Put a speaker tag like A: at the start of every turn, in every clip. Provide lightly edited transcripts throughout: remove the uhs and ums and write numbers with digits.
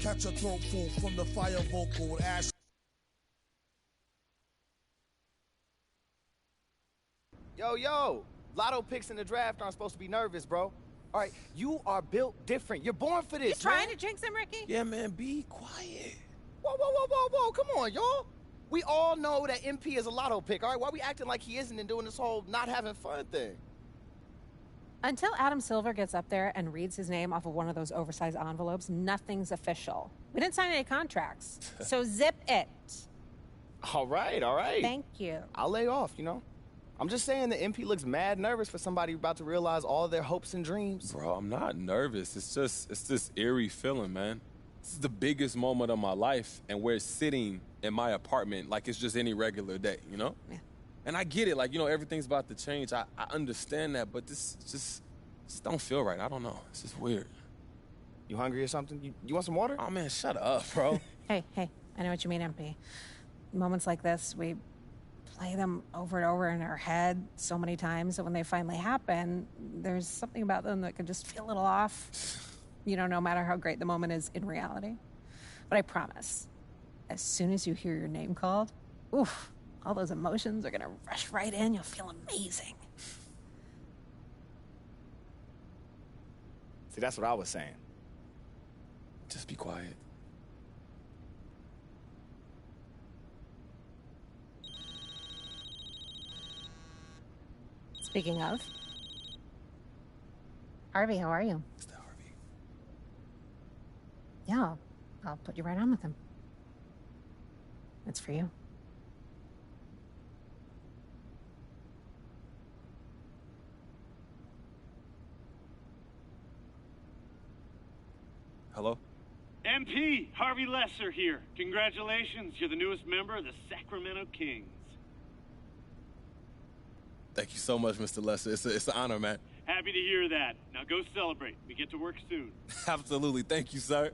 A: Catch a throat full from the fire vocal with ash.
B: Yo, lotto picks in the draft aren't supposed to be nervous, bro. All right, you are built different. You're born for this,
C: You trying to jinx him, Ricky?
D: Yeah, man, be quiet.
B: Whoa, come on, y'all. We all know that MP is a lotto pick, all right? Why are we acting like he isn't and doing this whole not having fun thing?
C: Until Adam Silver gets up there and reads his name off of one of those oversized envelopes, nothing's official. We didn't sign any contracts, so zip it.
B: All right.
C: Thank you.
B: I'll lay off, you know? I'm just saying that MP looks mad nervous for somebody about to realize all their hopes and dreams.
D: Bro, I'm not nervous. It's this eerie feeling, man. This is the biggest moment of my life, and we're sitting in my apartment like it's just any regular day, you know?
C: Yeah.
D: And I get it, like, you know, everything's about to change. I understand that, but this just don't feel right. I don't know. It's just weird.
B: You hungry or something? You want some water?
D: Oh, man, shut up, bro.
C: Hey, I know what you mean, MP. Moments like this, we play them over and over in our head so many times that when they finally happen, there's something about them that can just feel a little off, you know, no matter how great the moment is in reality. But I promise, as soon as you hear your name called, oof, all those emotions are gonna rush right in. You'll feel amazing.
B: See, that's what I was saying.
D: Just be quiet.
C: Speaking of, Harvey, how are you?
D: It's the Harvey.
C: Yeah, I'll put you right on with him. It's for you.
D: Hello?
E: MP, Harvey Lesser here. Congratulations, you're the newest member of the Sacramento Kings.
D: Thank you so much, Mr. Lesser. It's an honor, man.
E: Happy to hear that. Now go celebrate. We get to work soon.
D: Absolutely. Thank you, sir.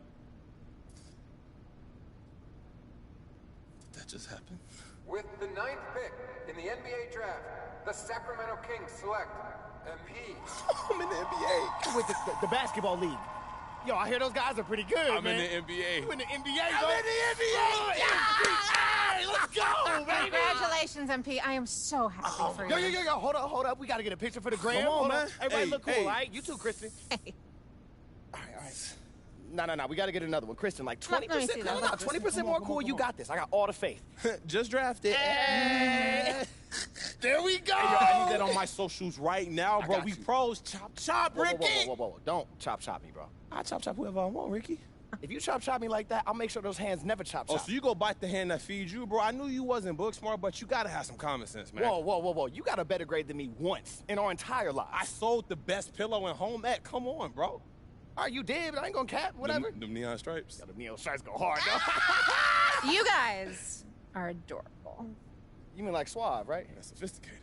D: Did that just happen?
F: With the 9th pick in the NBA draft, the Sacramento Kings select MP.
D: I'm in the NBA.
B: With the basketball league. Yo, I hear those guys are pretty good,
D: I'm
B: man.
D: in the NBA.
B: You in the NBA,
D: I'm
B: bro?
D: in the NBA.
B: Hey, let's go, baby.
C: Congratulations, MP. I am so happy for you.
B: Yo, hold up. We got to get a picture for the gram.
D: Come on,
B: Hold
D: man.
B: Everybody
D: Hey,
B: look cool,
D: hey.
B: all right? You too, Kristen.
C: Hey.
B: All right. No. We got to get another one. Kristen, like 20%.
C: Let me see that.
B: No, 20% more cool. You got this. I got all the faith.
D: Just drafted.
B: Hey. There we go.
D: Hey, yo, I need that on my socials right now, bro.
B: got
D: We
B: you.
D: pros. Chop, Ricky.
B: Whoa. Don't chop me, bro.
D: I chop whoever I want, Ricky.
B: If you chop me like that, I'll make sure those hands never chop.
D: Oh, so you go bite the hand that feeds you, bro? I knew you wasn't book smart, but you gotta have some common sense, man.
B: Whoa. You got a better grade than me once in our entire lives.
D: I sold the best pillow in home ec. Come on, bro.
B: All right, you did, but I ain't gonna cap. Whatever.
D: Them neon stripes.
B: The neon stripes go hard, though.
C: You guys are adorable.
B: You mean like suave, right?
D: That's sophisticated.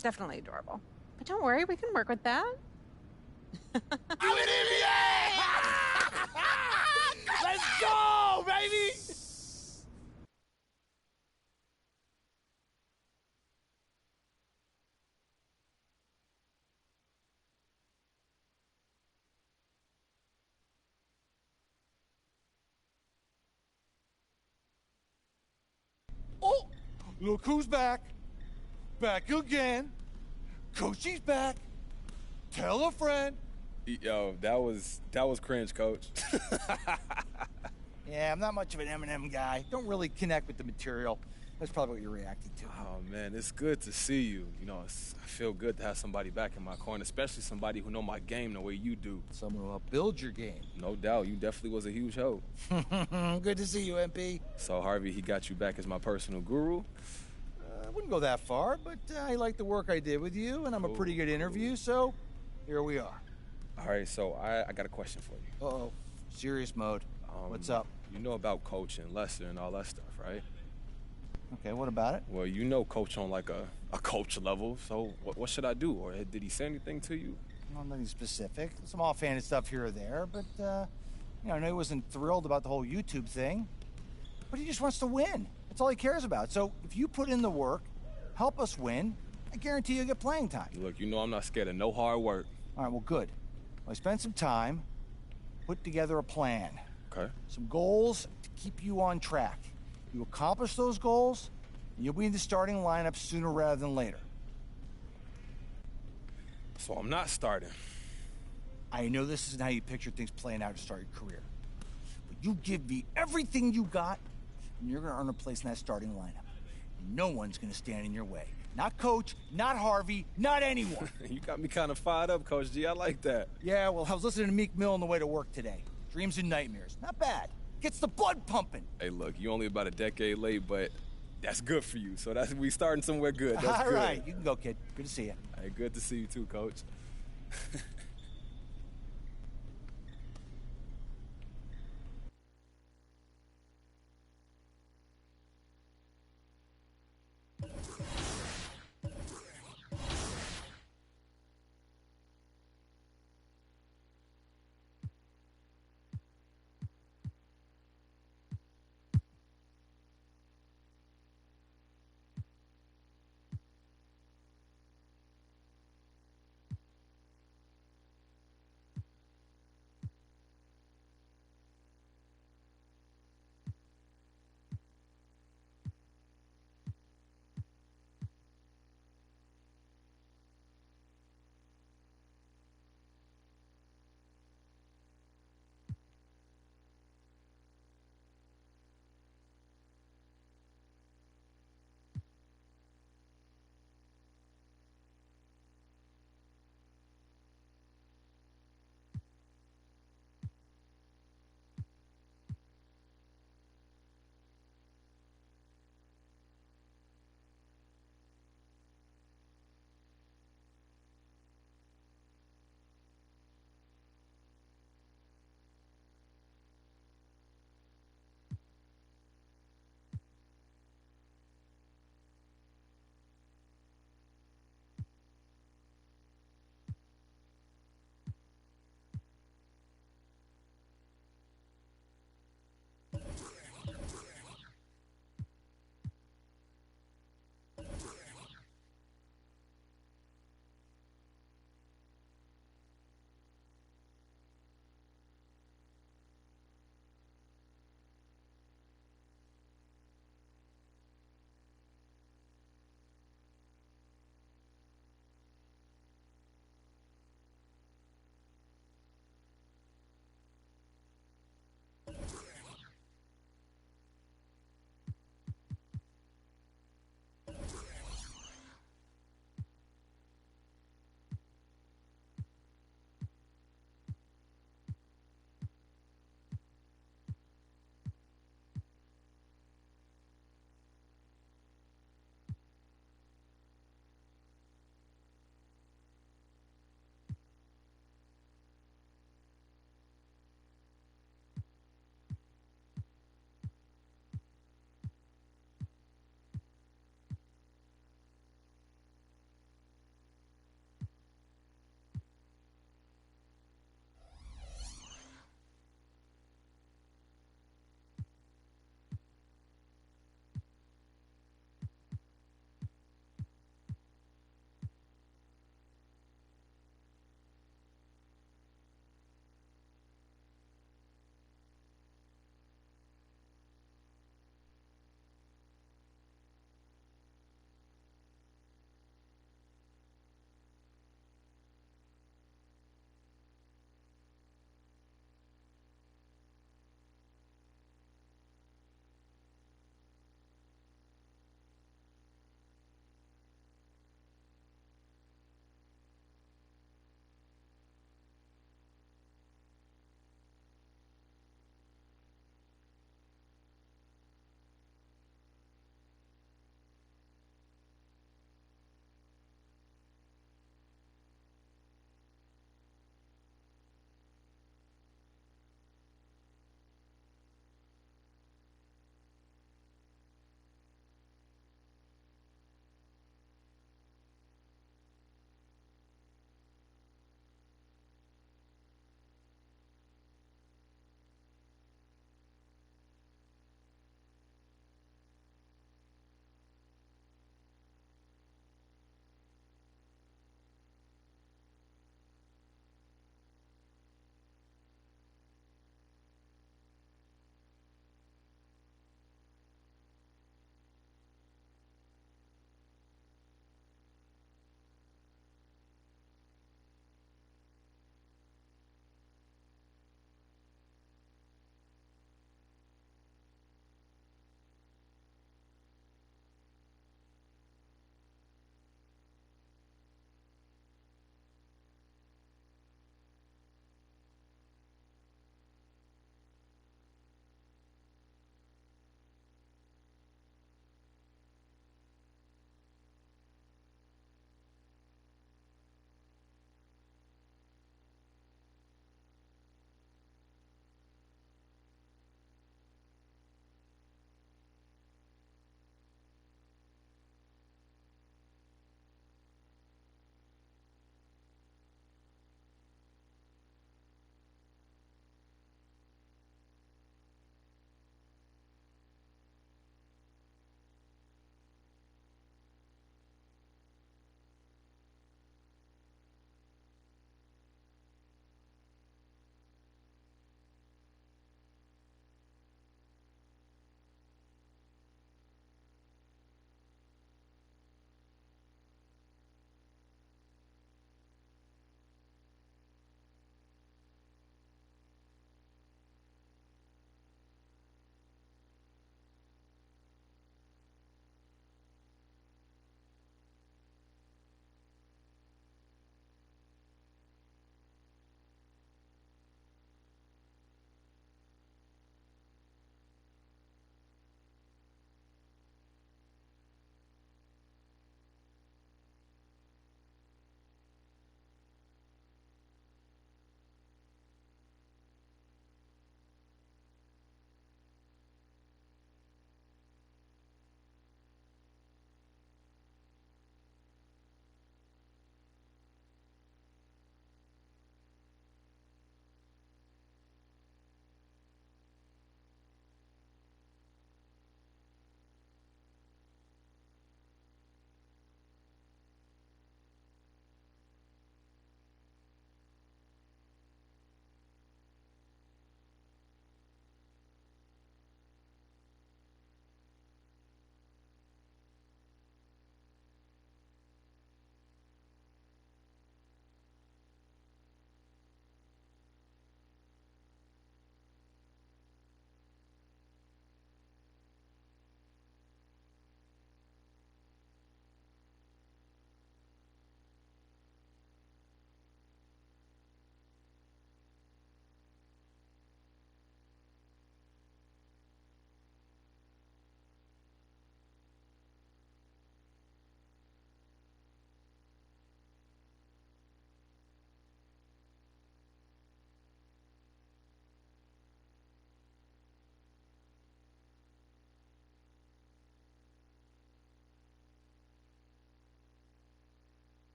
C: Definitely adorable. But don't worry, we can work with that.
B: I'm in NBA! Let's go, baby!
G: Oh, look who's back. Back again. Coachy's back. Tell a friend.
D: Yo, that was cringe, coach.
G: Yeah, I'm not much of an Eminem guy. Don't really connect with the material. That's probably what you're reacting to.
D: Oh, man, it's good to see you. You know, I feel good to have somebody back in my corner, especially somebody who know my game the way you do.
G: Someone who will build your game.
D: No doubt, you definitely was a huge help.
G: Good to see you, MP.
D: So, Harvey, he got you back as my personal guru?
G: I wouldn't go that far, but I like the work I did with you, and I'm a pretty good interview, so here we are.
D: All right, so I got a question for you.
G: Uh-oh. Serious mode. What's up?
D: You know about Coach and Lester and all that stuff, right?
G: Okay, what about it?
D: Well, you know Coach on like a coach level, so what should I do? Or did he say anything to you?
G: Well, nothing specific. Some offhanded stuff here or there, but, I know he wasn't thrilled about the whole YouTube thing. But he just wants to win. That's all he cares about. So if you put in the work, help us win, I guarantee you'll get playing time.
D: Look, you know I'm not scared of no hard work.
G: All right, well, good. Well, I spent some time, put together a plan.
D: Okay.
G: Some goals to keep you on track. You accomplish those goals, and you'll be in the starting lineup sooner rather than later.
D: So I'm not starting.
G: I know this isn't how you picture things playing out to start your career. But you give me everything you got, and you're going to earn a place in that starting lineup. And no one's going to stand in your way. Not Coach, not Harvey, not anyone.
D: You got me kind of fired up, Coach G. I like that.
G: Yeah, well, I was listening to Meek Mill on the way to work today. Dreams and nightmares. Not bad. Gets the blood pumping.
D: Hey, look, you only about a decade late, but that's good for you. So we starting somewhere good. That's
G: All
D: good.
G: right, you can go, kid. Good to see you.
D: Hey, good to see you too, Coach.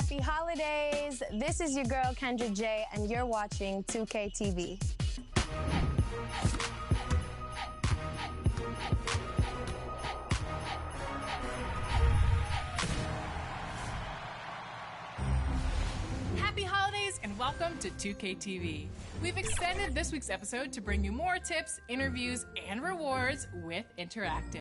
H: Happy holidays. This is your girl, Kendra J, and you're watching 2K TV.
I: Happy holidays and welcome to 2K TV. We've extended this week's episode to bring you more tips, interviews, and rewards with Interactive.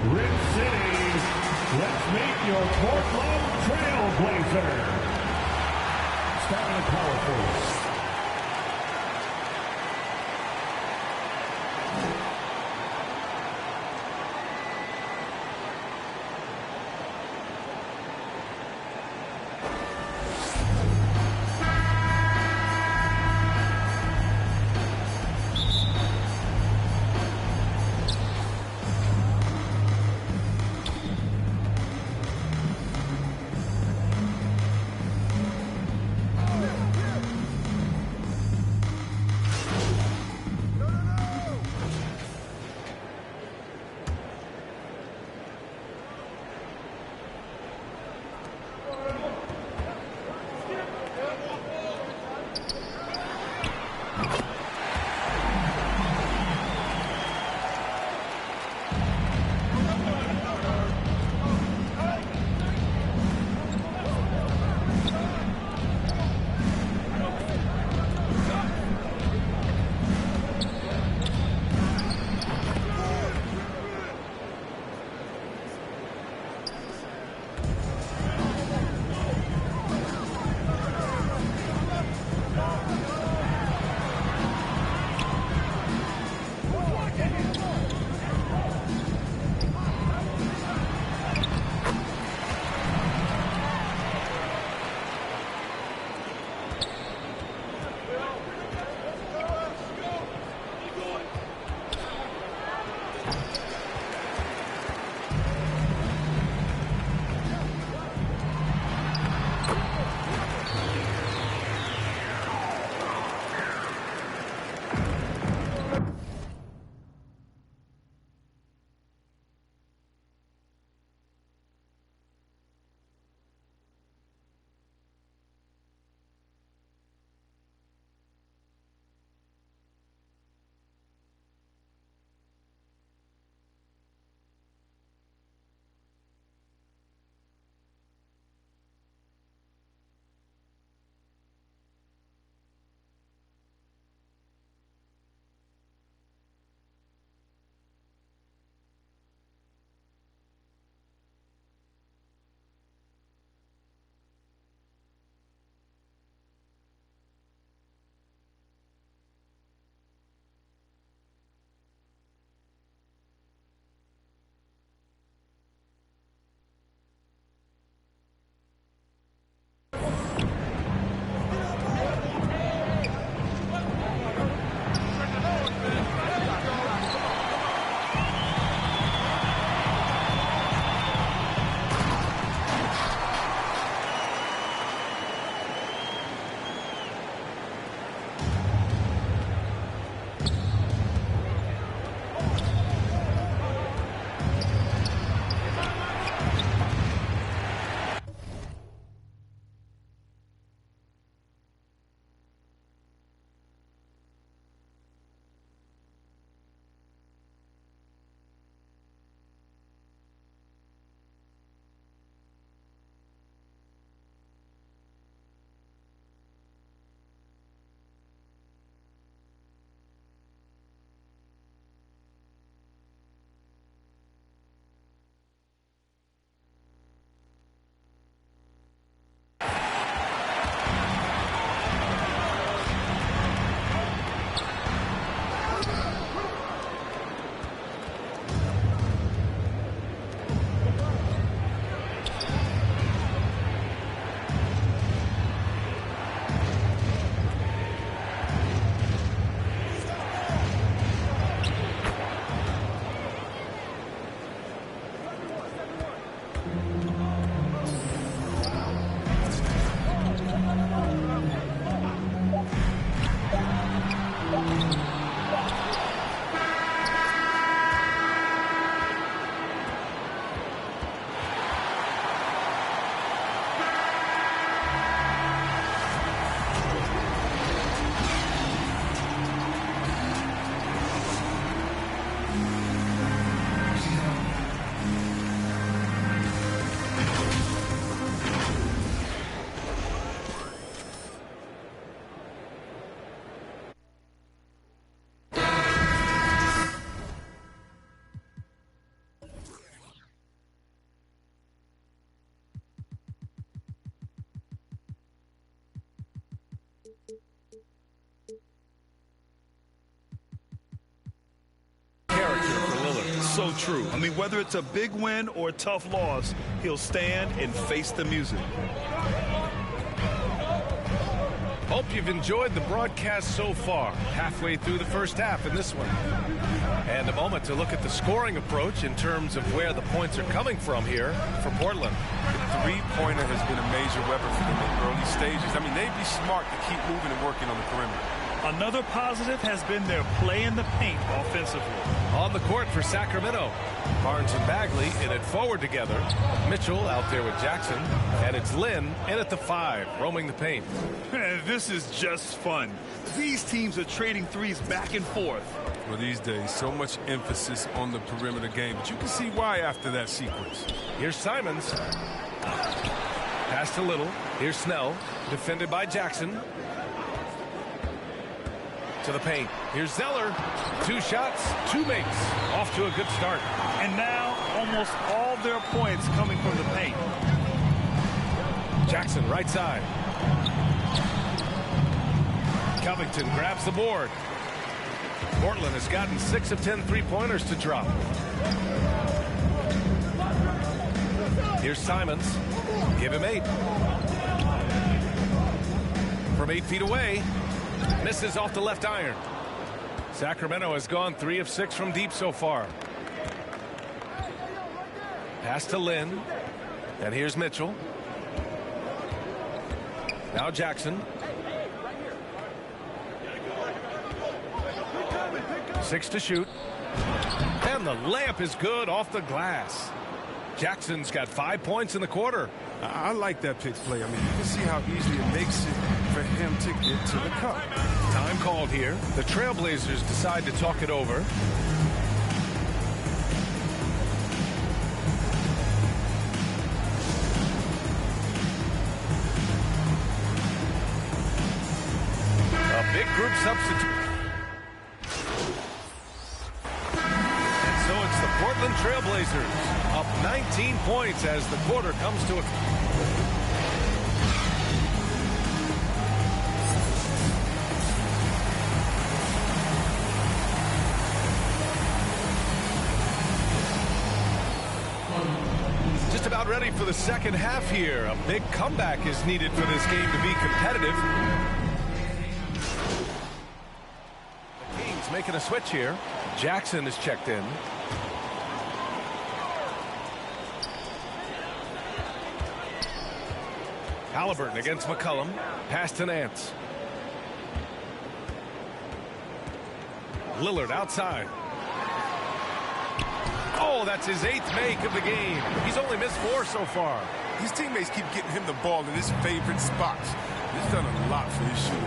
J: Rip City, let's meet your Portland Trailblazer. Starting the power force.
K: so true. I mean, whether it's a big win or a tough loss, he'll stand and face the music.
L: Hope you've enjoyed the broadcast so far. Halfway through the first half in this one. And a moment to look at the scoring approach in terms of where the points are coming from here for Portland.
D: The three-pointer has been a major weapon for them in early stages. I mean, they'd be smart to keep moving and working on the perimeter.
K: Another positive has been their play in the paint offensively.
L: On the court for Sacramento, Barnes and Bagley in it forward together. Mitchell out there with Jackson. And it's Lynn in at the 5, roaming the paint.
K: This is just fun. These teams are trading threes back and forth.
D: Well, these days, so much emphasis on the perimeter game, but you can see why after that sequence.
L: Here's Simons. Pass to Little. Here's Snell, defended by Jackson. To the paint. Here's Zeller. 2 shots, 2 makes. Off to a good start.
K: And now almost all their points coming from the paint.
L: Jackson right side. Covington grabs the board. Portland has gotten 6 of 10 3-pointers to drop. Here's Simons. Give him 8. From 8 feet away. Misses off the left iron. Sacramento has gone 3 of 6 from deep so far. Pass to Lynn. And here's Mitchell. Now Jackson. 6 to shoot. And the layup is good off the glass. Jackson's got 5 points in the quarter.
D: I like that pick play. I mean, you can see how easy it makes it for him to get to the cup.
L: Time called here. The Trailblazers decide to talk it over. A big group substitute. And so it's the Portland Trailblazers up 19 points as the quarter comes to a... Just about ready for the second half here. A big comeback is needed for this game to be competitive. The Kings making a switch here. Jackson is checked in. Halliburton against McCollum. Pass to Nance. Lillard outside. Oh, that's his 8th make of the game. He's only missed 4 so far.
D: His teammates keep getting him the ball in his favorite spots. He's done a lot for his shooting.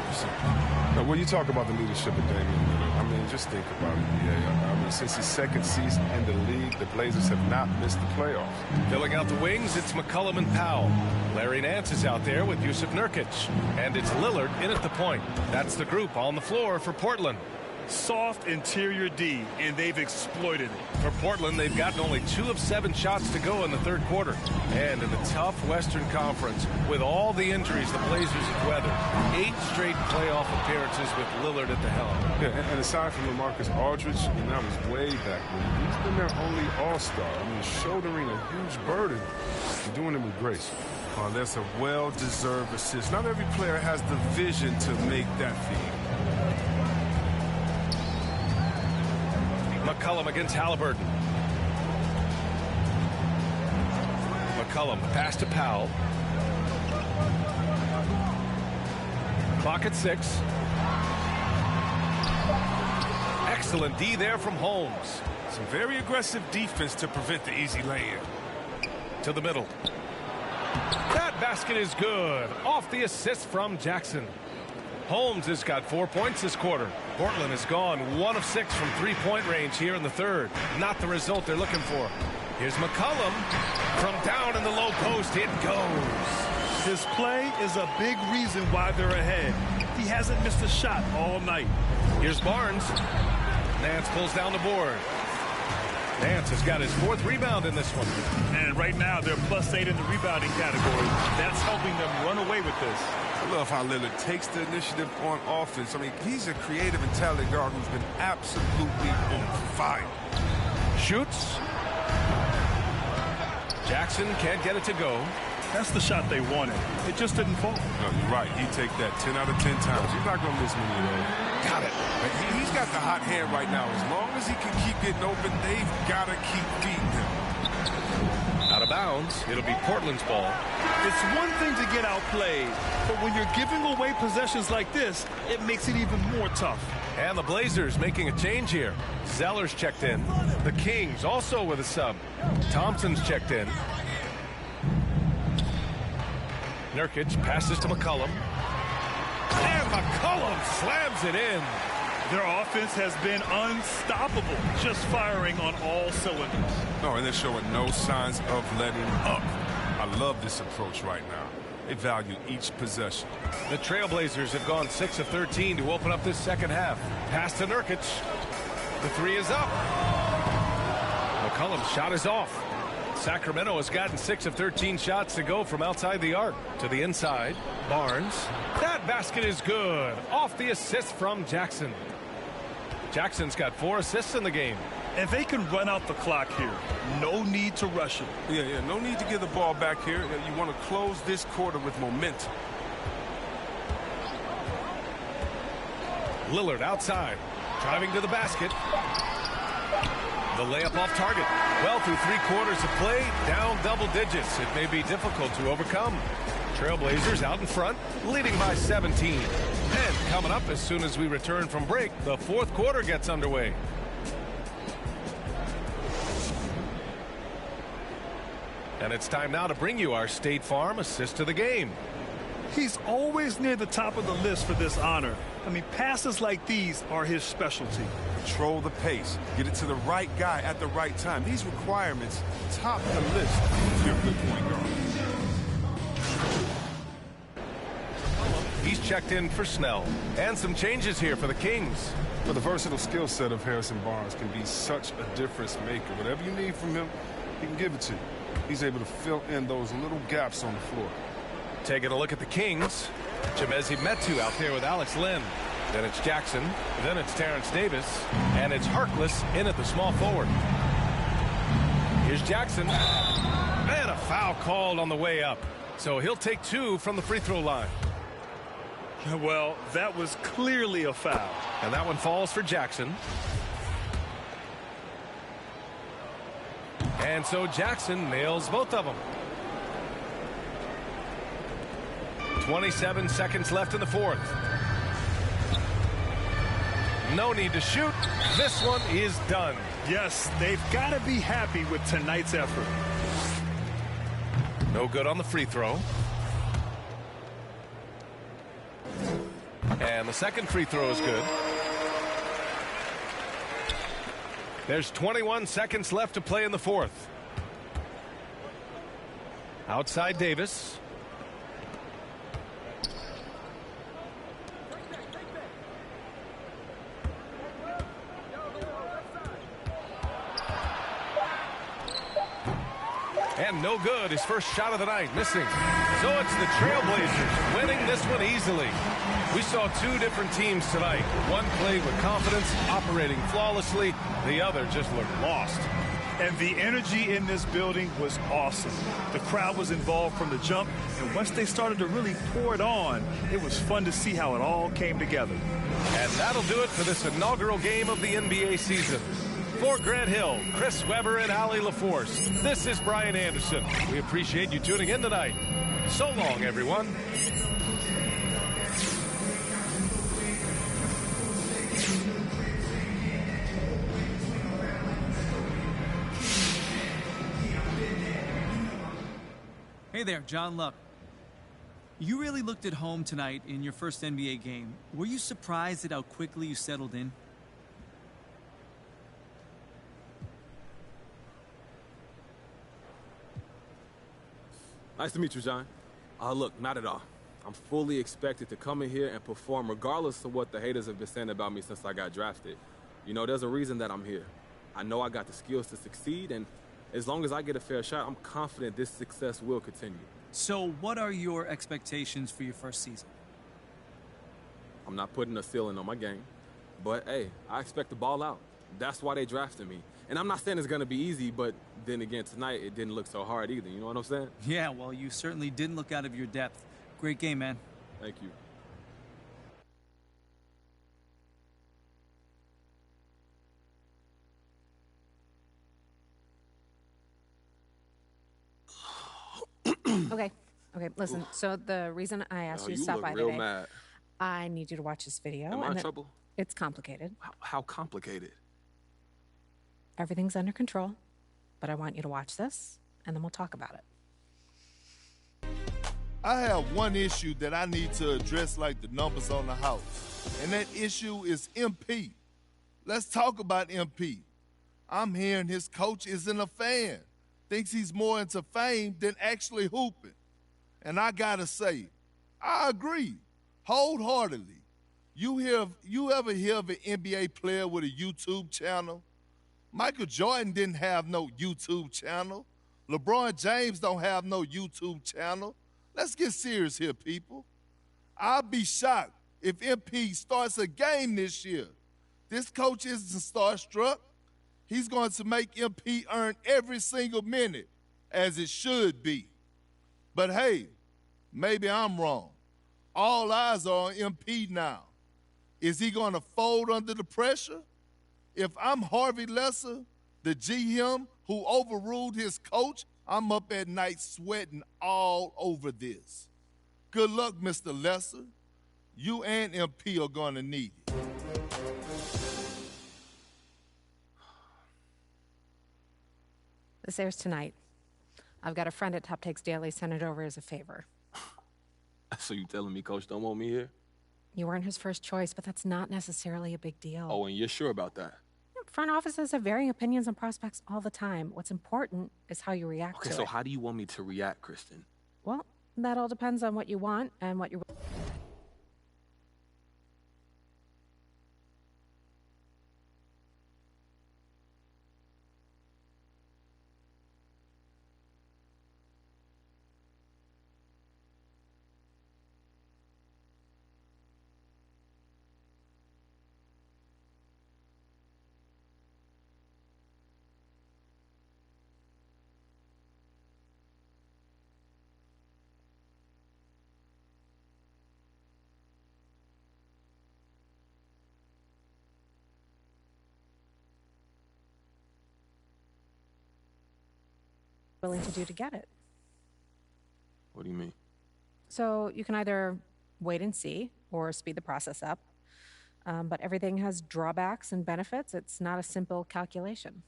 D: Now, when you talk about the leadership of Damian Lillard, I mean, just think about it. I mean, since his second season in the league, the Blazers have not missed the playoffs.
L: Filling out the wings, it's McCollum and Powell. Larry Nance is out there with Yusuf Nurkic. And it's Lillard in at the point. That's the group on the floor for Portland.
K: Soft interior D, and they've exploited it.
L: For Portland, they've gotten only 2 of 7 shots to go in the third quarter. And in the tough Western Conference, with all the injuries the Blazers have weathered, 8 straight playoff appearances with Lillard at the helm.
D: Yeah, and aside from LaMarcus Aldridge, and that was way back when, he's been their only all-star. I mean, shouldering a huge burden and doing it with grace. That's a well-deserved assist. Not every player has the vision to make that feed.
L: McCollum against Halliburton. McCollum, pass to Powell. Clock at 6. Excellent D there from Holmes.
D: Some very aggressive defense to prevent the easy lay-in.
L: To the middle. That basket is good. Off the assist from Jackson. Holmes has got 4 points this quarter. Portland has gone 1 of 6 from 3-point range here in the third. Not the result they're looking for. Here's McCollum. From down in the low post, it goes.
K: His play is a big reason why they're ahead. He hasn't missed a shot all night.
L: Here's Barnes. Nance pulls down the board. Nance has got his 4th rebound in this one.
K: And right now, they're +8 in the rebounding category. That's helping them run away with this.
D: I love how Lillard takes the initiative on offense. I mean, he's a creative and talented guard who's been absolutely on fire.
L: Shoots. Jackson can't get it to go.
K: That's the shot they wanted. It just didn't fall.
D: No, you're right. He'd take that 10 out of 10 times. He's not going to miss many of those.
L: Got it.
D: He's got the hot hand right now. As long as he can keep getting open, they've got to keep feeding him.
L: Out of bounds. It'll be Portland's ball.
K: It's one thing to get outplayed, but when you're giving away possessions like this, it makes it even more tough.
L: And the Blazers making a change here. Zeller's checked in. The Kings also with a sub. Thompson's checked in. Nurkic passes to McCollum. And McCollum slams it in.
K: Their offense has been unstoppable, just firing on all cylinders.
D: No, and they're showing no signs of letting up. I love this approach right now. They value each possession.
L: The Trailblazers have gone 6 of 13 to open up this second half. Pass to Nurkic. The three is up. McCollum's shot is off. Sacramento has gotten 6 of 13 shots to go from outside the arc to the inside. Barnes. That basket is good. Off the assist from Jackson. Jackson's got 4 assists in the game.
K: And they can run out the clock here. No need to rush it.
D: Yeah, no need to give the ball back here. You want to close this quarter with momentum.
L: Lillard outside. Driving to the basket. The layup off target. Well, through 3 quarters of play, down double digits. It may be difficult to overcome. Trailblazers out in front, leading by 17. And coming up as soon as we return from break, the 4th quarter gets underway. And it's time now to bring you our State Farm assist of the game.
K: He's always near the top of the list for this honor. I mean, passes like these are his specialty.
D: Control the pace. Get it to the right guy at the right time. These requirements top the list if you're a good point guard.
L: He's checked in for Snell. And some changes here for the Kings.
D: But the versatile skill set of Harrison Barnes can be such a difference maker. Whatever you need from him, he can give it to you. He's able to fill in those little gaps on the floor.
L: Taking a look at the Kings. Chimezie Metu out there with Alex Len. Then it's Jackson. Then it's Terrence Davis. And it's Harkless in at the small forward. Here's Jackson. And a foul called on the way up. So he'll take 2 from the free throw line.
K: Well, that was clearly a foul.
L: And that one falls for Jackson. And so Jackson nails both of them. 27 seconds left in the 4th. No need to shoot. This one is done.
K: Yes, they've got to be happy with tonight's effort.
L: No good on the free throw. And the second free throw is good. There's 21 seconds left to play in the 4th. Outside Davis. And no good. His first shot of the night missing. So it's the Trailblazers winning this one easily. We saw 2 different teams tonight. One played with confidence, operating flawlessly. The other just looked lost.
K: And the energy in this building was awesome. The crowd was involved from the jump, and once they started to really pour it on, it was fun to see how it all came together.
L: And that'll do it for this inaugural game of the NBA season. For Grant Hill, Chris Webber, and Allie LaForce, this is Brian Anderson. We appreciate you tuning in tonight. So long, everyone.
M: Hey there, John Luck. You really looked at home tonight in your first NBA game. Were you surprised at how quickly you settled in?
N: Nice to meet you, John. Look, not at all. I'm fully expected to come in here and perform regardless of what the haters have been saying about me since I got drafted. You know, there's a reason that I'm here. I know I got the skills to succeed, and as long as I get a fair shot, I'm confident this success will continue.
M: So what are your expectations for your first season?
N: I'm not putting a ceiling on my game, but hey, I expect to ball out. That's why they drafted me. And I'm not saying it's going to be easy, but then again, tonight, it didn't look so hard either. You know what I'm saying?
M: Yeah, well, you certainly didn't look out of your depth. Great game, man.
N: Thank you.
C: Okay. Okay, listen. So the reason I asked you to
N: you
C: stop
N: look
C: by
N: real
C: today,
N: mad.
C: I need you to watch this video.
N: Am I in trouble?
C: It's complicated.
N: How complicated?
C: Everything's under control, but I want you to watch this, and then we'll talk about it.
A: I have one issue that I need to address like the numbers on the house, and that issue is MP. Let's talk about MP. I'm hearing his coach isn't a fan, thinks he's more into fame than actually hooping. And I gotta say, I agree wholeheartedly. You ever hear of an NBA player with a YouTube channel? Michael Jordan didn't have no YouTube channel. LeBron James don't have no YouTube channel. Let's get serious here, people. I'll be shocked if MP starts a game this year. This coach isn't starstruck. He's going to make MP earn every single minute, as it should be. But hey, maybe I'm wrong. All eyes are on MP now. Is he going to fold under the pressure? If I'm Harvey Lesser, the GM who overruled his coach, I'm up at night sweating all over this. Good luck, Mr. Lesser. You and MP are going to need it.
C: This airs tonight. I've got a friend at Top Takes Daily sent it over as a favor.
N: So you telling me Coach don't want me here?
C: You weren't his first choice, but that's not necessarily a big deal.
N: Oh, and you're sure about that?
C: Front offices have varying opinions on prospects all the time. What's important is how you react to it.
N: Okay, so how do you want me to react, Kristen?
C: Well, that all depends on what you want and what you're... willing to do to get it.
N: What do you mean?
C: So you can either wait and see or speed the process up. But everything has drawbacks and benefits. It's not a simple calculation.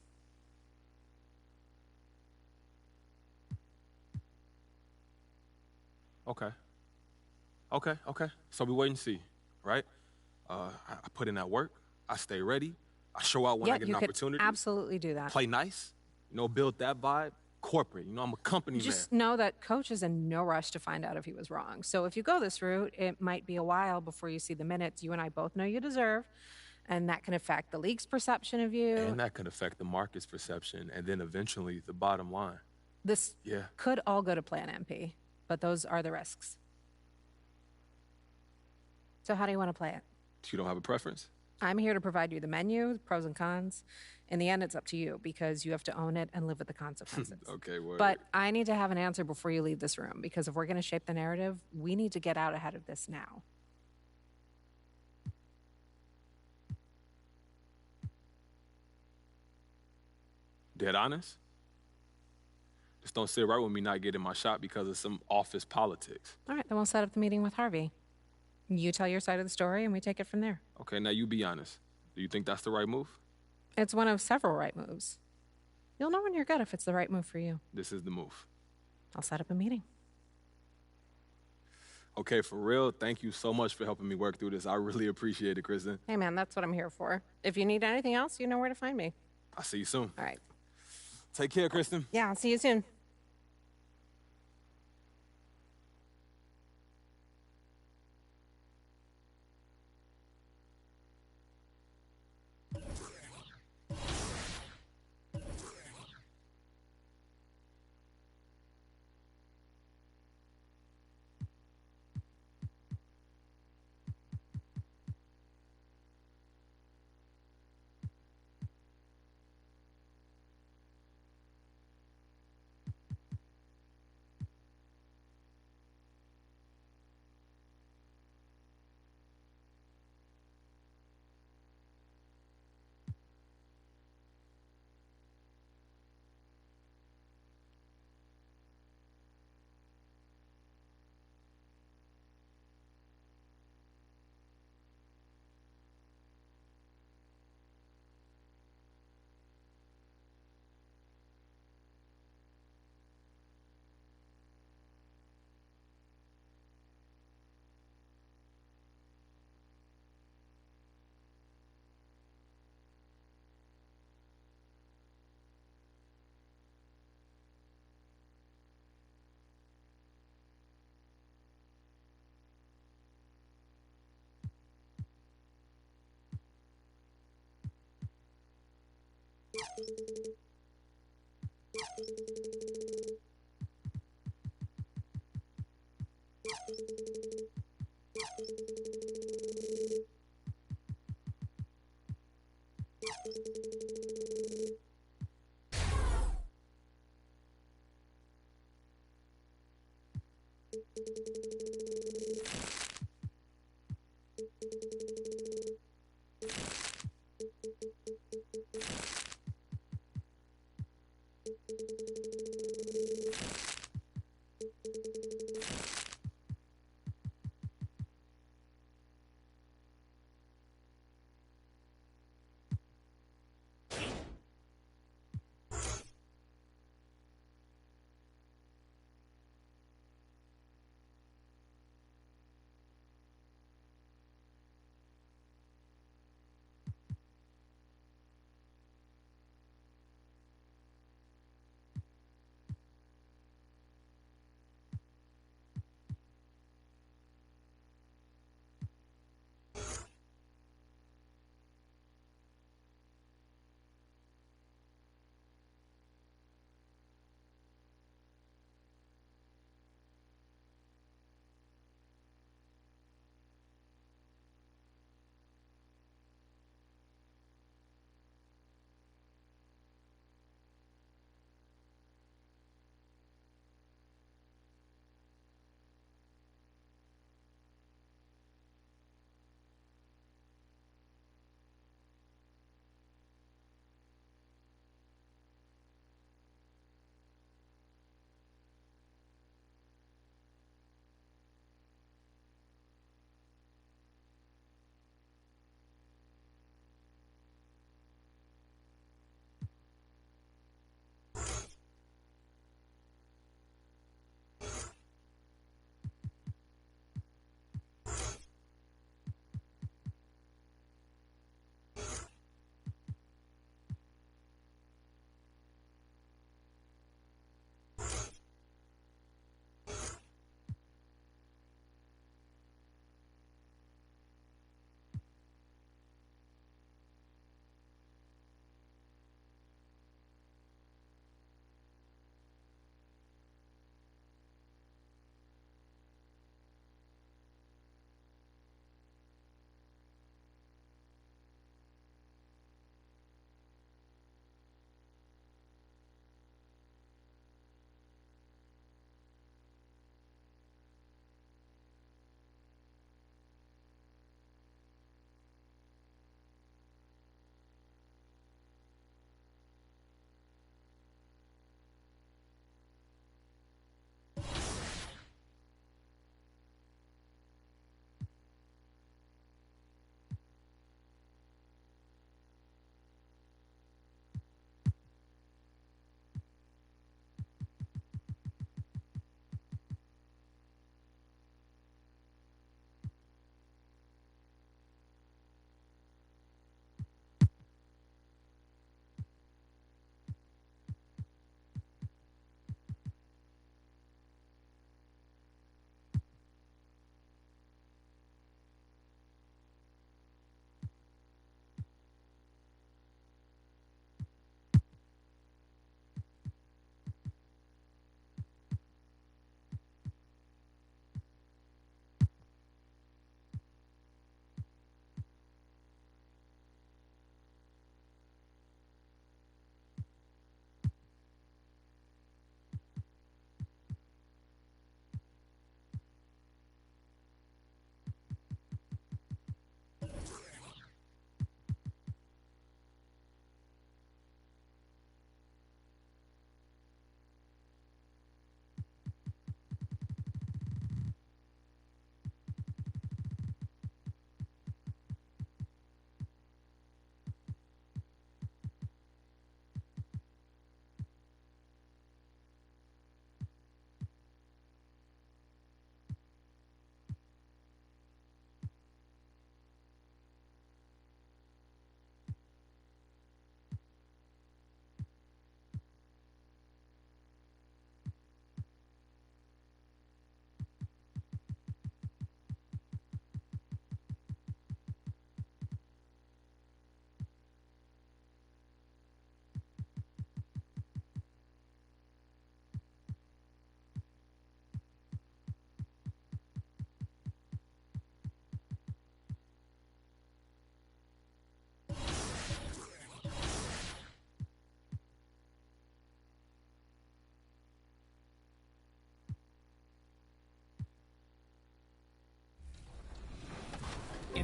N: Okay. So we wait and see, right? I put in that work. I stay ready. I show out when I get an opportunity.
C: You could absolutely do that.
N: Play nice. Build that vibe. Corporate. I'm a company man.
C: Just know that Coach is in no rush to find out if he was wrong. So if you go this route, it might be a while before you see the minutes you and I both know you deserve, and that can affect the league's perception of you.
N: And that could affect the market's perception, and then eventually the bottom line.
C: This could all go to plan, MP, but those are the risks. So how do you want to play it?
N: You don't have a preference?
C: I'm here to provide you the menu, the pros and cons. In the end, it's up to you because you have to own it and live with the consequences.
N: Okay, word.
C: But I need to have an answer before you leave this room because if we're going to shape the narrative, we need to get out ahead of this now.
N: Dead honest? Just don't sit right with me not getting my shot because of some office politics.
C: All right, then we'll set up the meeting with Harvey. You tell your side of the story, and we take it from there.
N: Okay, now you be honest. Do you think that's the right move?
C: It's one of several right moves. You'll know in your gut if it's the right move for you.
N: This is the move.
C: I'll set up a meeting.
N: Okay, for real, thank you so much for helping me work through this. I really appreciate it, Kristen.
C: Hey, man, that's what I'm here for. If you need anything else, you know where to find me.
N: I'll see you soon.
C: All right.
N: Take care, Kristen.
C: Yeah, I'll see you soon.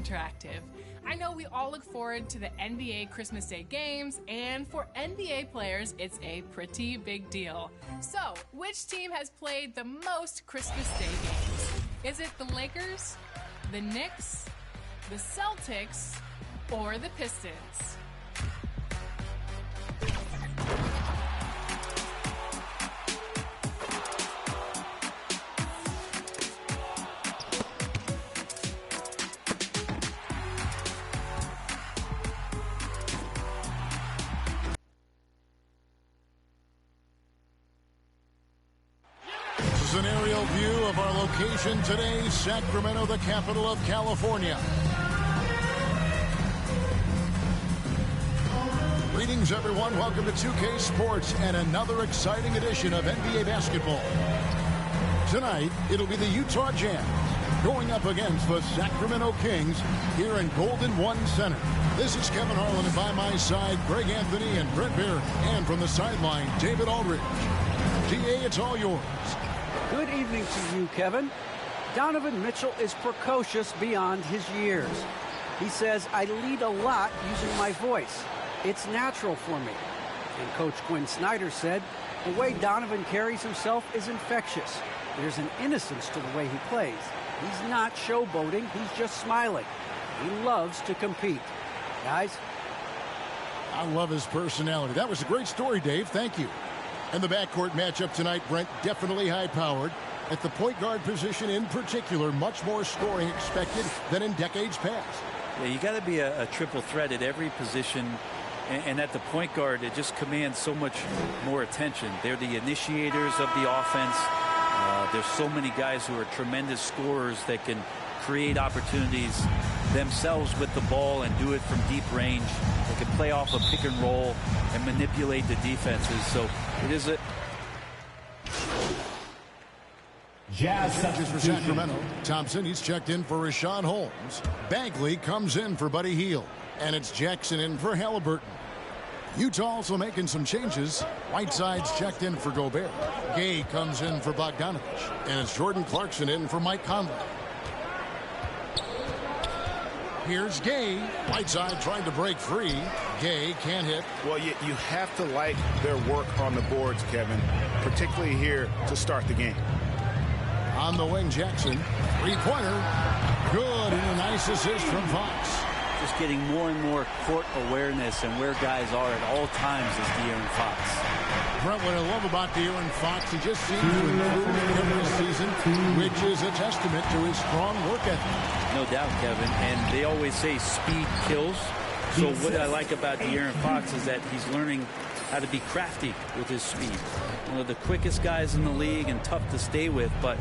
I: interactive. I know we all look forward to the NBA Christmas Day games, and for NBA players, it's a pretty big deal. So, which team has played the most Christmas Day games? Is it the Lakers, the Knicks, the Celtics, or the Pistons?
O: This is an aerial view of our location today, Sacramento, the capital of California. Greetings, everyone. Welcome to 2K Sports and another exciting edition of NBA basketball. Tonight, it'll be the Utah Jazz going up against the Sacramento Kings here in Golden One Center. This is Kevin Harlan, and by my side, Greg Anthony and Brett Baird. And from the sideline, David Aldridge. DA, it's all yours.
P: Good evening to you, Kevin. Donovan Mitchell is precocious beyond his years. He says, I lead a lot using my voice. It's natural for me. And Coach Quinn Snyder said, the way Donovan carries himself is infectious. There's an innocence to the way he plays. He's not showboating, he's just smiling. He loves to compete. Guys?
O: I love his personality. That was a great story, Dave. Thank you. And the backcourt matchup tonight, Brent, definitely high-powered. At the point guard position in particular, much more scoring expected than in decades past.
Q: Yeah, you got to be a triple threat at every position. And at the point guard, it just commands so much more attention. They're the initiators of the offense. There's so many guys who are tremendous scorers that can create opportunities themselves with the ball and do it from deep range. They can play off a pick and roll and manipulate the defenses. So it is a
O: Jazz for Sacramento. Thompson, he's checked in for Rashawn Holmes. Bagley comes in for Buddy Hield. And it's Jackson in for Halliburton. Utah also making some changes. Whiteside's checked in for Gobert. Gay comes in for Bogdanovich. And it's Jordan Clarkson in for Mike Conley. Here's Gay. Whiteside trying to break free. Gay can't hit.
R: Well, you have to like their work on the boards, Kevin, particularly here to start the game.
O: On the wing, Jackson. Three-pointer. Good, and a nice assist from Fox.
Q: Just getting more and more court awareness and where guys are at all times is De'Aaron Fox.
O: Brent, what I love about De'Aaron Fox, he just seems to improve every season, which is a testament to his strong work ethic.
Q: No doubt, Kevin. And they always say speed kills. So what I like about De'Aaron Fox is that he's learning how to be crafty with his speed. One of the quickest guys in the league and tough to stay with, but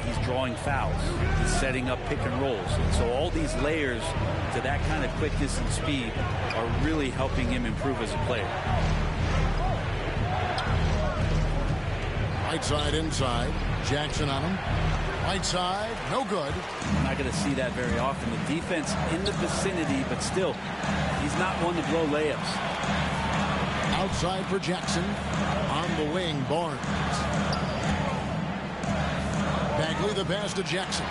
Q: he's drawing fouls. He's setting up pick and rolls. And so all these layers to that kind of quickness and speed are really helping him improve as a player.
O: Right side inside. Jackson on him. Right side, no good.
Q: We're not going to see that very often. The defense in the vicinity, but still, he's not one to blow layups.
O: Outside for Jackson. On the wing, Barnes. Bagley the pass to Jackson.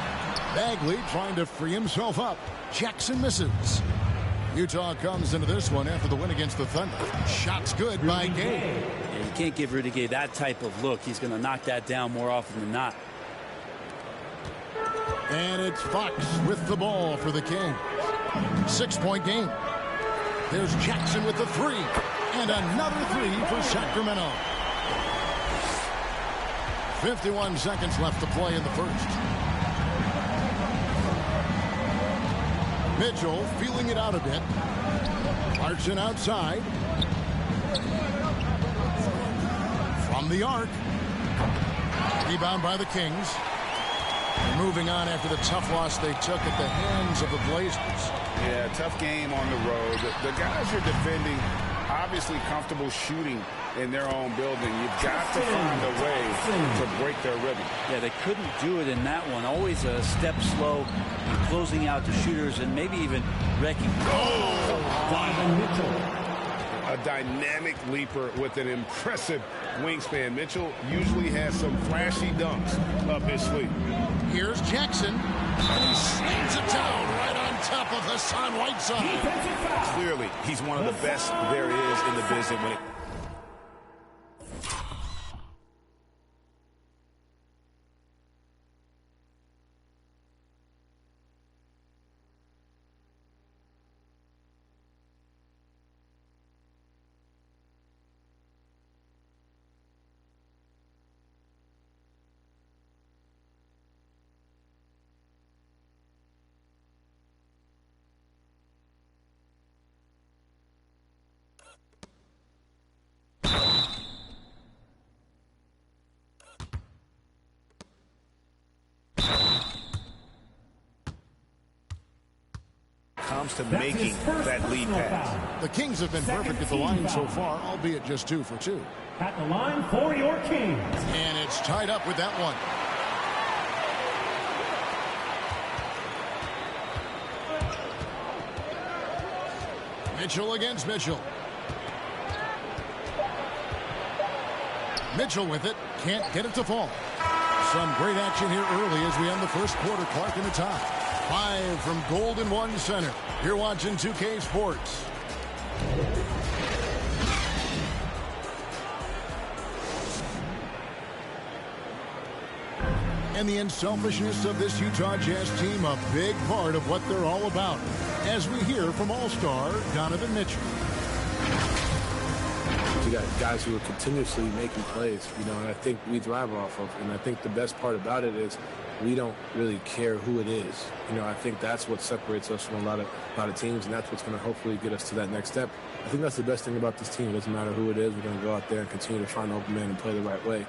O: Bagley trying to free himself up. Jackson misses. Utah comes into this one after the win against the Thunder. Shot's good by Gay.
Q: Yeah, you can't give Rudy Gay that type of look. He's going to knock that down more often than not.
O: And it's Fox with the ball for the Kings. 6-point game. There's Jackson with the three. And another three for Sacramento. 51 seconds left to play in the first. Mitchell feeling it out a bit. Clarkson outside. From the arc. Rebound by the Kings. And moving on after the tough loss they took at the hands of the Blazers.
R: Yeah, tough game on the road. The guys are defending, obviously comfortable shooting in their own building. You've got to find a way to break their rhythm.
Q: Yeah, they couldn't do it in that one. Always a step slow and closing out the shooters and maybe even wrecking.
R: A dynamic leaper with an impressive wingspan. Mitchell usually has some flashy dunks up his sleeve.
O: Here's Jackson, and he slams it down right on top of Hassan Whiteside.
R: Clearly, he's one of the best there is in the business when it... comes to making that lead pass.
O: The Kings have been perfect at the line so far, albeit just 2 for 2.
J: At the line for your Kings.
O: And it's tied up with that one. Mitchell against Mitchell. Mitchell with it. Can't get it to fall. Some great action here early as we end the first quarter. Clark in the top. 5 from Golden One Center. You're watching 2K Sports. And the unselfishness of this Utah Jazz team, a big part of what they're all about. As we hear from All-Star Donovan Mitchell.
D: You got guys who are continuously making plays, and I think we thrive off of. And I think the best part about it is we don't really care who it is. I think that's what separates us from a lot of teams, and that's what's going to hopefully get us to that next step. I think that's the best thing about this team. It doesn't matter who it is. We're going to go out there and continue to find open man and play the right way.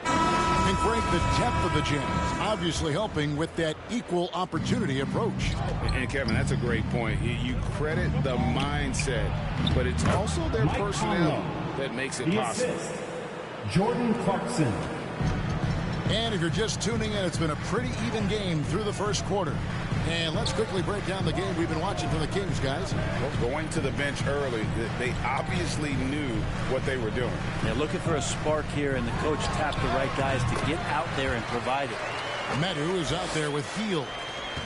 O: And Frank, the depth of the Jazz obviously helping with that equal opportunity approach.
R: And Kevin, that's a great point. You credit the mindset, but it's also their personnel that makes it possible.
J: Assist, Jordan Clarkson.
O: And if you're just tuning in, it's been a pretty even game through the first quarter. And let's quickly break down the game we've been watching from the Kings, guys.
R: Well, going to the bench early, they obviously knew what they were doing.
Q: They're looking for a spark here, and the coach tapped the right guys to get out there and provide it.
O: Medu is out there with Heel.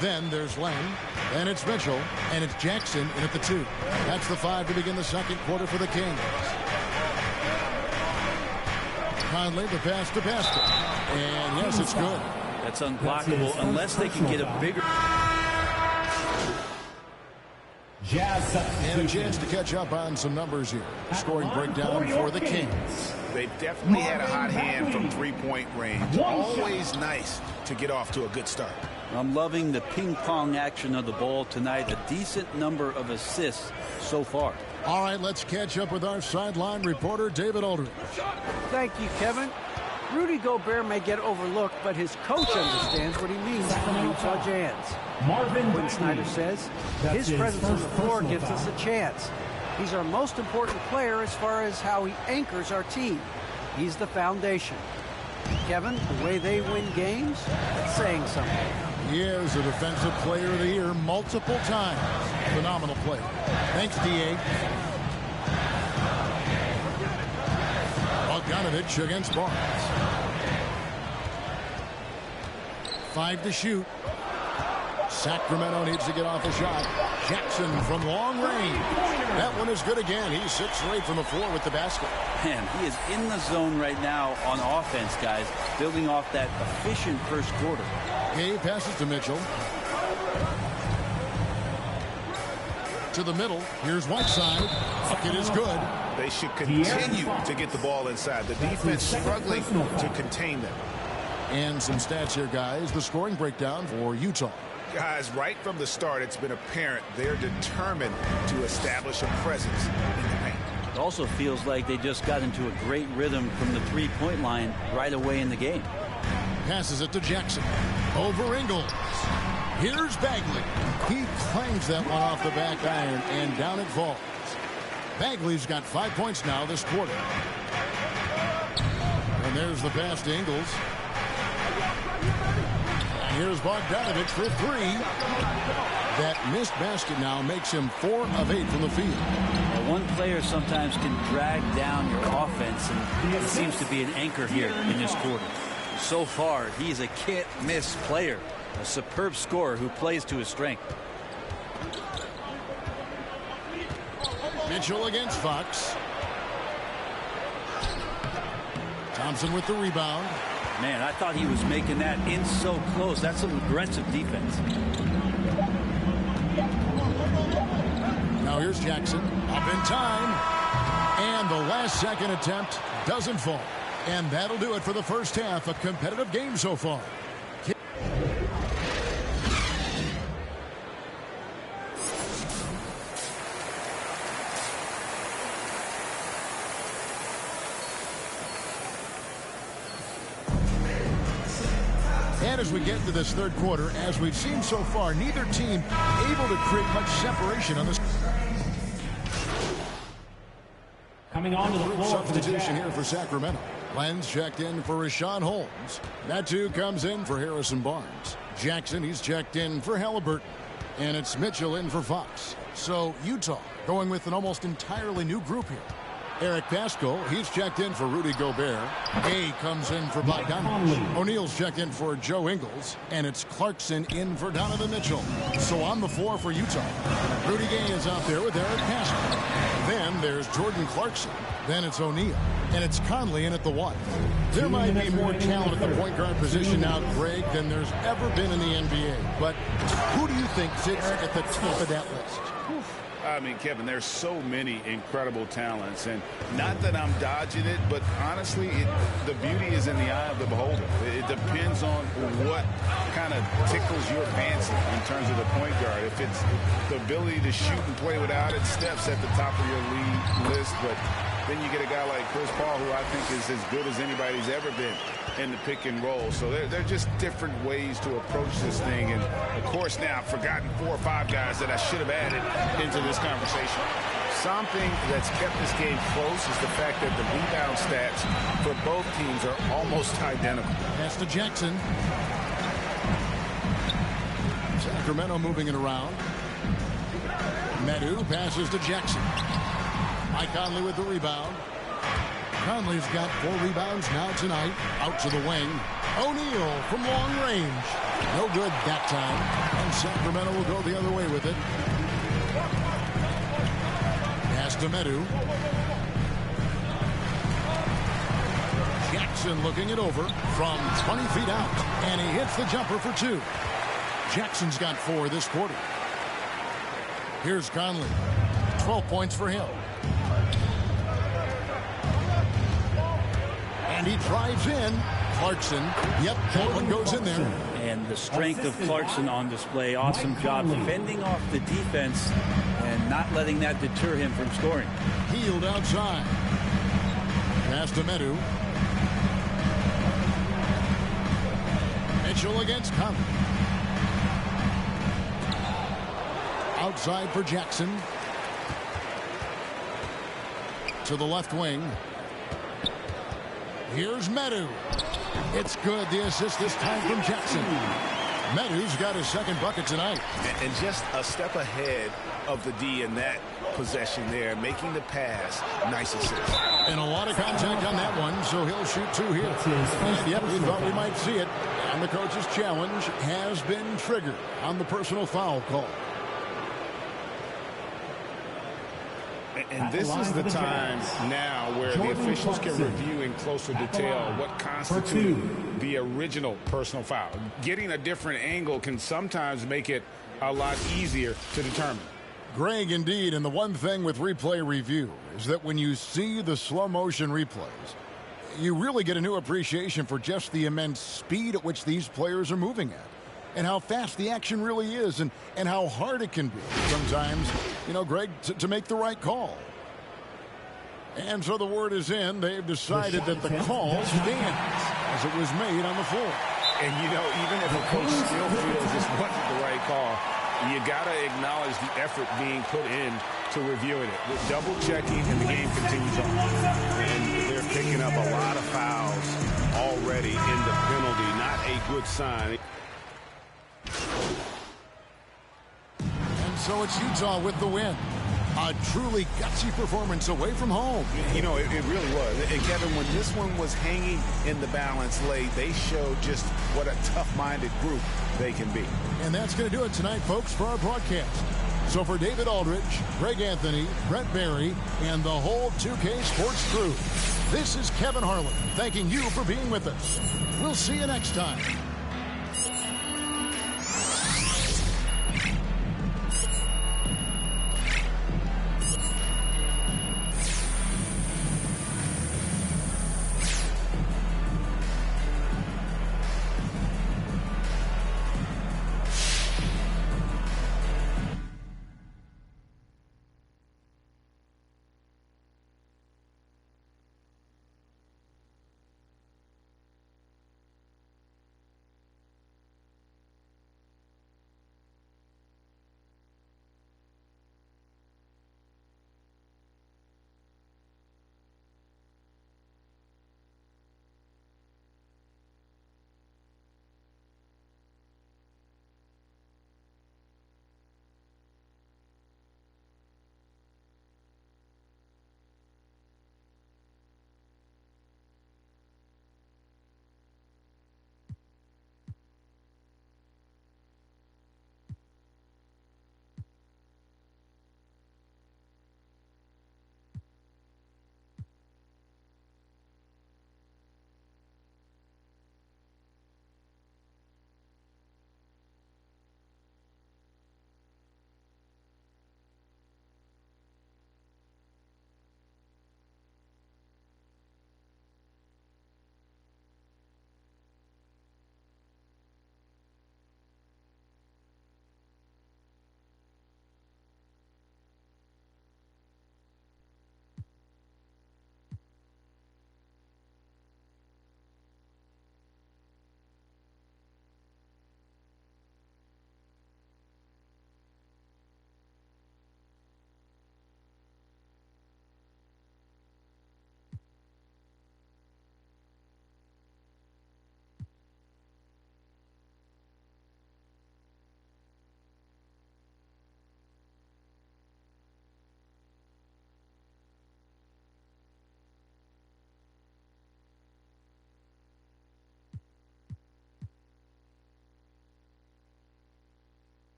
O: Then there's Lang, and it's Mitchell, and it's Jackson in at the 2. That's the 5 to begin the second quarter for the Kings. Conley, the pass to Pascal. And yes, it's good.
Q: That's unblockable unless they can get a bigger...
O: And a chance to catch up on some numbers here. Scoring breakdown for the Kings.
R: They've definitely had a hot hand from three-point range. Always nice to get off to a good start.
Q: I'm loving the ping-pong action of the ball tonight. A decent number of assists so far.
O: All right, let's catch up with our sideline reporter, David Aldridge.
P: Thank you, Kevin. Rudy Gobert may get overlooked, but his coach understands what he means to the Utah Jazz. Quinn Snyder says his presence on the floor gives us a chance. He's our most important player as far as how he anchors our team. He's the foundation. Kevin, the way they win games, that's saying something.
O: He is a Defensive Player of the Year multiple times. Phenomenal play. Thanks, D.A. Bogdanovich against Barnes. 5 to shoot. Sacramento needs to get off a shot. Jackson from long range. That one is good again. He's 6 straight from the floor with the basket.
Q: Man, he is in the zone right now on offense, guys, building off that efficient first quarter.
O: Gay passes to Mitchell. To the middle. Here's Whiteside. Bucket is good.
R: They should continue to get the ball inside. The defense struggling to contain them.
O: And some stats here, guys. The scoring breakdown for Utah.
R: Guys, right from the start, it's been apparent they're determined to establish a presence in the paint.
Q: It also feels like they just got into a great rhythm from the three-point line right away in the game.
O: Passes it to Jackson. Over Ingles. Here's Bagley. He clangs that one off the back iron, and down it falls. Bagley's got 5 points now this quarter. And there's the pass to Ingles. Here's Bogdanovich for 3. That missed basket now makes him 4 of 8 from the field.
Q: Well, one player sometimes can drag down your offense, and it seems to be an anchor here in this quarter. So far, he's a can't-miss player. A superb scorer who plays to his strength.
O: Mitchell against Fox. Thompson with the rebound.
Q: Man, I thought he was making that in so close. That's some aggressive defense.
O: Now here's Jackson. Up in time. And the last second attempt doesn't fall. And that'll do it for the first half. A competitive game so far. And as we get into this third quarter, as we've seen so far, neither team able to create much separation on this.
J: Coming on to the floor
O: Substitution here for Sacramento. Lenz checked in for Rashawn Holmes. Metu comes in for Harrison Barnes. Jackson, he's checked in for Halliburton. And it's Mitchell in for Fox. So Utah going with an almost entirely new group here. Eric Paschal, he's checked in for Rudy Gobert. Gay comes in for Bogdanovich. O'Neal's checked in for Joe Ingles. And it's Clarkson in for Donovan Mitchell. So on the floor for Utah, Rudy Gay is out there with Eric Paschal. Then there's Jordan Clarkson. Then it's O'Neal. And it's Conley in at the 1. There might be more talent at the point guard position now, Greg, than there's ever been in the NBA. But who do you think sits at the top of that list?
R: I mean, Kevin, there's so many incredible talents, and not that I'm dodging it, but honestly, the beauty is in the eye of the beholder. It depends on what kind of tickles your fancy in terms of the point guard. If it's the ability to shoot and play without it, Steph's at the top of your league list, but then you get a guy like Chris Paul, who I think is as good as anybody's ever been in the pick and roll. So they're just different ways to approach this thing. And, of course, now I've forgotten 4 or 5 guys that I should have added into this conversation. Something that's kept this game close is the fact that the rebound stats for both teams are almost identical.
O: Pass to Jackson. Sacramento moving it around. Metu passes to Jackson. Mike Conley with the rebound. Conley's got 4 rebounds now tonight. Out to the wing. O'Neal from long range. No good that time. And Sacramento will go the other way with it. Pass to Metu. Jackson looking it over from 20 feet out. And he hits the jumper for 2. Jackson's got 4 this quarter. Here's Conley. 12 points for him. And he drives in. Clarkson. Yep, that one goes in there.
Q: And the strength of Clarkson on display. Awesome job fending off the defense and not letting that deter him from scoring.
O: Healed outside. Pass to Metu. Mitchell against Conley. Outside for Jackson. To the left wing. Here's Metu. It's good. The assist this time from Jackson. Metu's got his second bucket tonight.
R: And just a step ahead of the D in that possession there, making the pass. Nice assist.
O: And a lot of contact on that one, so he'll shoot 2 here. And yep, we thought we might see it. And the coach's challenge has been triggered on the personal foul call.
R: And this is the time now where the officials can review in closer detail what constitutes the original personal foul. Getting a different angle can sometimes make it a lot easier to determine.
O: Greg, indeed, and the one thing with replay review is that when you see the slow motion replays, you really get a new appreciation for just the immense speed at which these players are moving at. And how fast the action really is, and how hard it can be sometimes, you know, Greg, to make the right call. And so the word is in. They've decided that the call stands as it was made on the floor.
R: And, you know, even if a coach still feels this wasn't the right call, you got to acknowledge the effort being put in to reviewing it. With double checking, and the game continues on. And they're picking up a lot of fouls already in the penalty. Not a good sign.
O: And so it's Utah with the win. A truly gutsy performance away from home.
R: You know, it really was. And Kevin, when this one was hanging in the balance late, they showed just what a tough-minded group they can be.
O: And that's going to do it tonight, folks, for our broadcast. So for David Aldrich, Greg Anthony, Brett Barry, and the whole 2K Sports crew, this is Kevin Harlan thanking you for being with us. We'll see you next time.